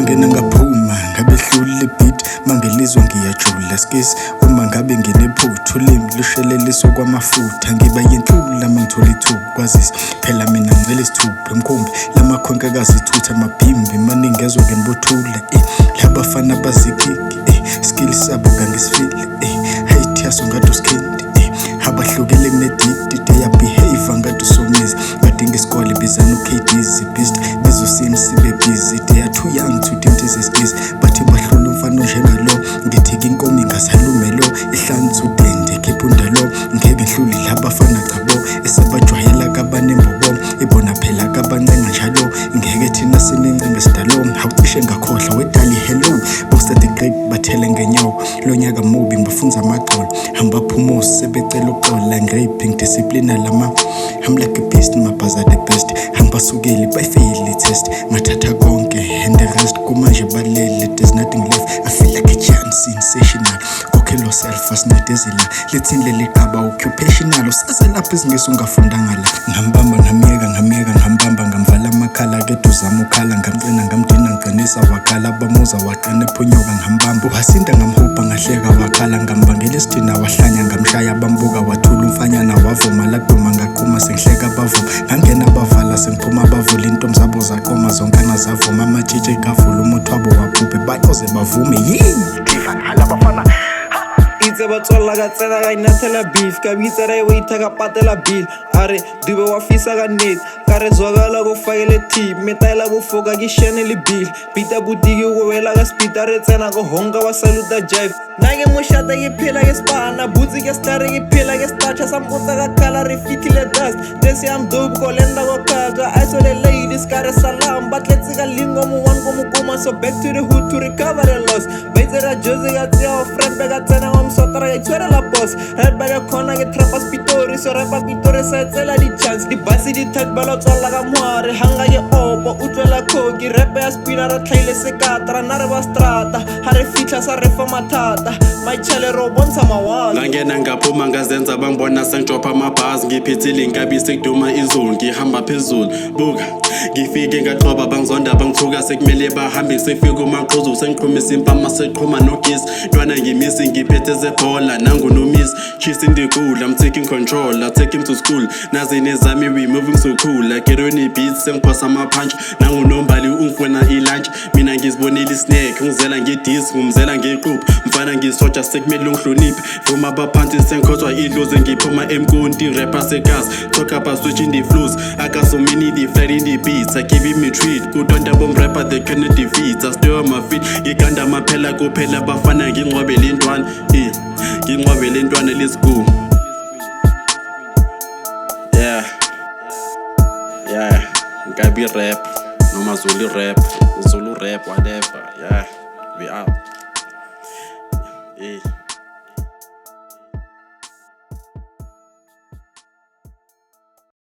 ngangena ngaphuma ngabe hlula beat mangelizwa ngiyajula skis uma ngabe nginephuthu ulimi lusheleliswa kwamafutha ngiba yenhlula mangithola ithuba kwazisa phela mina ngicela isithupha emkhumbi lamakhwenkekazi ithutha amabhimbi maningezwe ngembothula labafana bazikiki skills sabo kangisifile hate yaso ngathi uskindi abahlukele kunedidi yabehave ngathi usomizi badinga isikole bizana uKD's beast bezosini sibe busy they are too young to think this is easy bathi bahlula umfana njengalo ngithika inkomo ingasalumelo ihlanza udende khiphunda lo ngeke nhluli labafana chabo esebajwayela kabanembobo ibona phela kabancenga njalo ngeke thina sinincenga sidalo hawucishe ngakhohlwa wedali hello bosta the great bathele ngenyoko lo nyaka mubi ngibafunza amaqolo hamba phumusi sebecela uxola ngaping discipline lama I'm like a beast mabhaza the best hamba sukeli bayfail test mathatha konke and the rest kumanje balele there's nothing left I feel like a giant sensational kokhelo self asinedezela lethindle liqaba occupational usaze lapha izingeso ungafundanga la ngambamba ngambamba ngamvala amakhala ke duzama ukhala ngamcena ngamdina ngiqinisa wakhala bamuza waqene phonyoka ngambamba uhasinda ngamhopa ngahleka wakhala ngambangela isithina wahlanya ngamshaya bambuka wathula umfanyana wavuma laduma ngaqhuma sengihleka bavuma ngangena bavala sengiphuma bavula intombi zabo zaqoma zonkana zavuma amatshitshe kavula umuthi wabo waphuphe bayoze bavume diva labafana itse batswalla ka tsena ka inathela beef ka bitsa ra e itha ka patela bill are dube wa fisa ka net ka re zwakala go fakele team metaila go foka ke shene le bill pita butiki go wela ka speed re tsena go honga wa saluta jive nake moshata ke phela ke spana butsi ke star ke phela ke starcha sambotsa ka kala re fitile dust desi am dope ko lenda go kaga I saw the ladies kare salam but let's ga lingo mo one go mukuma so back to the hood to recover the loss baizera jozi ga tsia friend bega tsena go msotra ke tshwere la boss right by the corner ke trapa spitori so rapa pitori sa tsela di chance di basi di tag balo tswala ka moare hanga ye opo utlwela khoki rap ya spina ra tlhaile sekatra na re ba strata ha re fitla sa re fa mathata mayitshele ro bontsha mawala ngangena ngaphuma ngazenza bangibona sengijopha amabhazi ngiphithile inkabisi kuduma izulu ngihamba phezulu buka ngifike ngaqoba bangizonda bangithuka sekumele bahambe sefika umaqhuzu sengiqhumisa impama seqhuma nogisi ntwana ngimisi ngiphethe zebhola nangunomisi chasing the goal I'm taking control I take him to school nazi nezami we moving so cool like Ronnie beats sengiphosa ama-punch nangunombali ungifuna ilunch mina ngizibonile isnack ngizela ngedis ngumzela ngequphu mfana ngisoja sekumele ungihloniphe vuma abaphansi sengikhothwa idlozi ngiphuma emkonti rapper segas talk about switching the flows I got so many the flat in the beats I give him a treat kudonta bomb rapper they cannot defeat I stay on my feet ngiganda amaphela kuphela bafana ngingcwabele intwana ngingcwabele intwana let's go yeah Ngabi rap noma Zulu rap whatever yeah we out